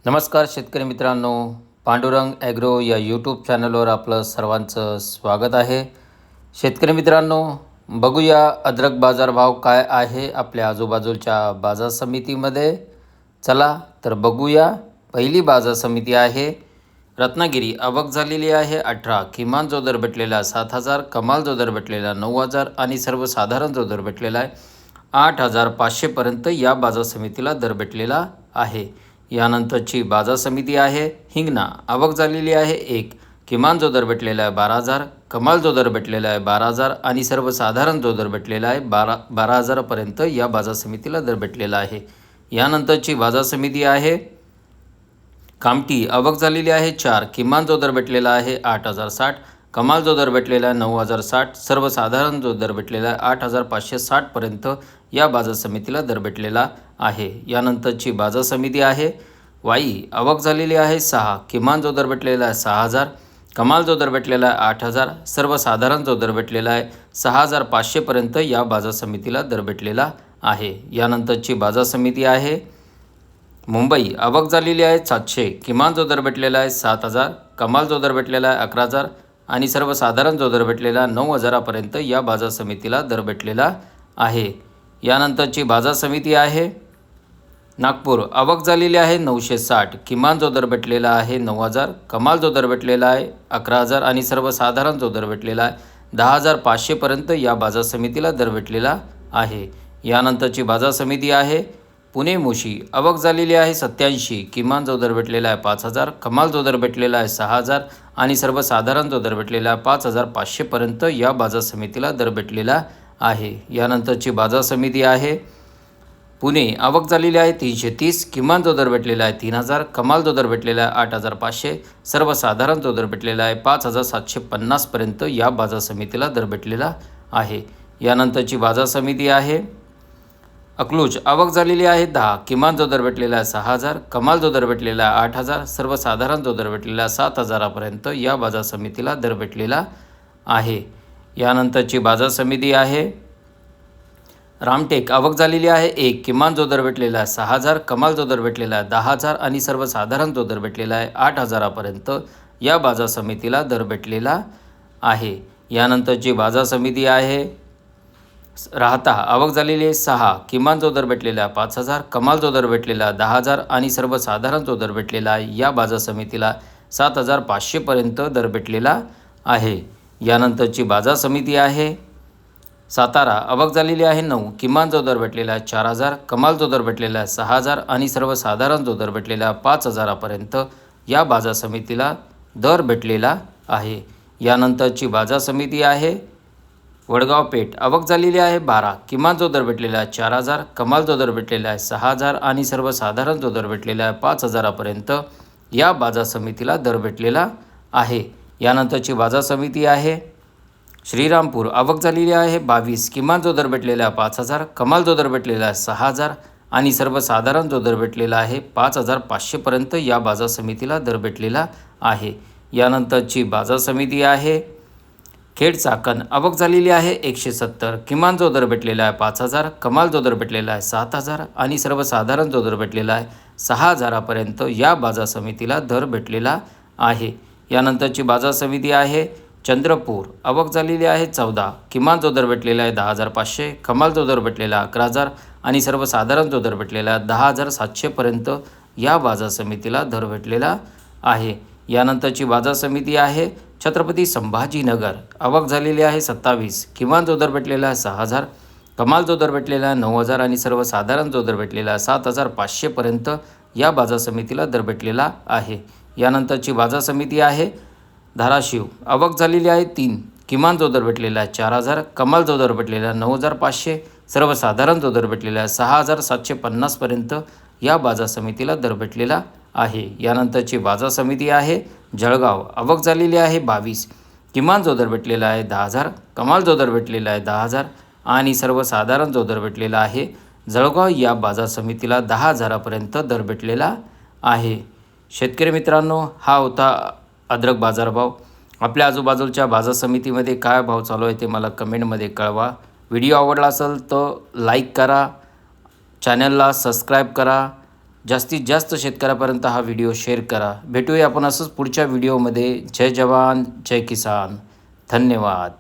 नमस्कार शेतकरी मित्रांनो, पांडुरंग ॲग्रो या यूट्यूब चॅनलवर आपलं सर्वांचं स्वागत आहे. शेतकरी मित्रांनो, बघूया अद्रक बाजारभाव काय आहे आपल्या आजूबाजूच्या बाजार समितीमध्ये. चला तर बघूया. पहिली बाजार समिती आहे रत्नागिरी. आवक झालेली आहे 18. किमान जो दर भेटलेला 7,000, कमाल जो दर भेटलेला 9,000 आणि सर्वसाधारण जो दर भेटलेला आहे 8,500पर्यंत या बाजार समितीला दर भेटलेला आहे. यानंतरची बाजार समिती आहे हिंगणा. आवक झालेली आहे 1. किमान जो दर भेटलेला आहे 12,000, कमाल जो दर भेटलेला आहे 12,000 आणि सर्वसाधारण जो दर भेटलेला आहे 12,000पर्यंत या बाजार समितीला दर भेटलेला आहे. यानंतरची बाजार समिती आहे कामठी. आवक झालेली आहे 4. किमान जो दर भेटलेला आहे 8,060, कमाल जो दर भेटलेला आहे 9,060, सर्वसाधारण जो दर भेटलेला आहे 8,560पर्यंत या बाजार समितीला दर भेटलेला आहे. यानंतरची बाजार समिती आहे वाई. आवक झालेली आहे 6. किमान जो दर भेटलेला आहे 6,000, कमाल जो दर भेटलेला आहे 8,000, सर्वसाधारण जो दर भेटलेला आहे 6,500पर्यंत या बाजार समितीला दर भेटलेला आहे. यानंतरची बाजार समिती आहे मुंबई. आवक झालेली आहे 700. किमान जो दर भेटलेला आहे 7,000, कमाल जो दर भेटलेला आहे 11,000 आणि सर्वसाधारण जो दर भेटलेला 9,000पर्यंत या बाजार समितीला दर भेटलेला आहे. यानंतरची बाजार समिती आहे नागपूर. आवक झालेली आहे 960. किमान जो दर भेटलेला आहे 9,000, कमाल जो दर भेटलेला आहे 11,000 आणि सर्वसाधारण जो दर भेटलेला आहे 10,500पर्यंत या बाजार समितीला दर भेटलेला आहे. यानंतरची बाजार समिती आहे पुणे मुशी. आवक झालेली आहे 87. किमान जो दर भेटलेला आहे 5,000, कमाल जो दर भेटलेला आहे 6,000 आणि सर्वसाधारण जो दर भेटलेला आहे 5,500पर्यंत या बाजार समितीला दर भेटलेला आहे. यानंतरची बाजार समिती आहे पुणे. आवक झालेली आहे 330. किमान जो दर भेटलेला आहे 3,000, कमाल जो दर भेटलेला आहे 8,500, सर्वसाधारण जो दर भेटलेला आहे 5,750पर्यंत या बाजार समितीला दर भेटलेला आहे. यानंतरची बाजार समिती आहे अकलूज. आवक झालेली आहे 10. किमान जो दर भेटलेला आहे 6,000, कमाल जो दर भेटलेला आहे 8,000, सर्वसाधारण जो दर भेटलेला आहे 7,000पर्यंत या बाजार समितीला दर भेटलेला आहे. यानंतरची बाजार समिती आहे रामटेक. आवक झालेली आहे 1. किमान जो दर भेटलेला आहे 6,000, कमाल जो दर भेटलेला आहे 10,000 आणि सर्वसाधारण जो दर भेटलेला आहे 8,000पर्यंत या बाजार समितीला दर भेटलेला आहे. यानंतरची बाजार समिती आहे राहता. आवक झालेली आहे 6. किमान जो दर भेटलेला आहे 5,000, कमाल जो दर भेटलेला आहे 10,000 आणि सर्वसाधारण जो दर भेटलेला आहे या बाजार समितीला 7,500पर्यंत दर भेटलेला आहे. यानंतरची बाजार समिती आहे सातारा. आवक झालेली आहे 9. किमान जो दर भेटलेला आहे 4,000, कमाल जो दर भेटलेला आहे 6,000 आणि सर्वसाधारण जो दर भेटलेला 5,000पर्यंत या बाजार समितीला दर भेटलेला आहे. यानंतरची बाजार समिती आहे वडगाव पेठ. आवक झालेली आहे 12. किमान जो दर भेटलेला आहे 4,000, कमाल जो दर भेटलेला आहे 6,000 आणि सर्वसाधारण जो दर भेटलेला आहे 5,000पर्यंत या बाजार समितीला दर भेटलेला आहे. यानंतरची बाजार समिती आहे श्रीरामपूर. आवक झालेली आहे 22. किमान जो दर भेटलेला आहे 5,000, कमाल जो दर भेटलेला आहे 6,000 आणि सर्वसाधारण जो दर भेटलेला आहे 5,500पर्यंत या बाजार समितीला दर भेटलेला आहे. यानंतरची बाजार समिती आहे खेड चाकण. आवक झालेली आहे 170. किमान जो दर भेटलेला आहे 5,000, कमाल जो दर भेटलेला आहे 7,000 आणि सर्वसाधारण जो दर भेटलेला आहे 6,000पर्यंत या बाजार समितीला दर भेटलेला आहे. यानंतरची बाजार समिती आहे चंद्रपूर. आवक झालेली आहे 14. किमान जो दर भेटलेला आहे 10,500, कमाल जो दर भेटलेला 11,000 आणि सर्वसाधारण जो दर भेटलेला 10,700पर्यंत या बाजार समितीला दर भेटलेला आहे. यानंतरची बाजार समिती आहे छत्रपती संभाजीनगर. आवक झालेली आहे 27. किमान जो दर भेटलेला आहे 6,000, कमाल जो दर भेटलेला आहे 9,000 आणि सर्वसाधारण जो दर भेटलेला आहे 7,500पर्यंत या बाजार समितीला दर भेटलेला आहे. यानंतरची बाजार समिती आहे धाराशिव. आवक झालेली आहे 3. किमान जो दर भेटलेला आहे 4,000, कमाल जो दर भेटलेला आहे 9,500, सर्वसाधारण जो दर भेटलेला आहे 6,750पर्यंत या बाजार समितीला दर भेटलेला आहे. यानंतरची बाजार समिती आहे जळगाव. आवक झालेली आहे 22. किमान जो दर भेटलेला आहे 10,000, कमाल जो दर भेटलेला आहे 10,000 आणि सर्वसाधारण जो दर भेटलेला आहे जळगाव या बाजार समितीला 10,000पर्यंत दर भेटलेला आहे. शेतकरी मित्रांनो, हा होता अद्रक बाजारभाव. आपल्या आजूबाजूच्या बाजार समितीमध्ये काय भाव चालू आहे ते मला कमेंटमध्ये कळवा. व्हिडिओ आवडला असेल तर लाईक करा, चॅनलला सबस्क्राईब करा जास्तीत जास्त शेतकऱ्यापर्यंत हा व्हिडिओ शेअर करा. भेटूया आपण असंच पुढच्या व्हिडिओमध्ये. जय जवान जय किसान. धन्यवाद.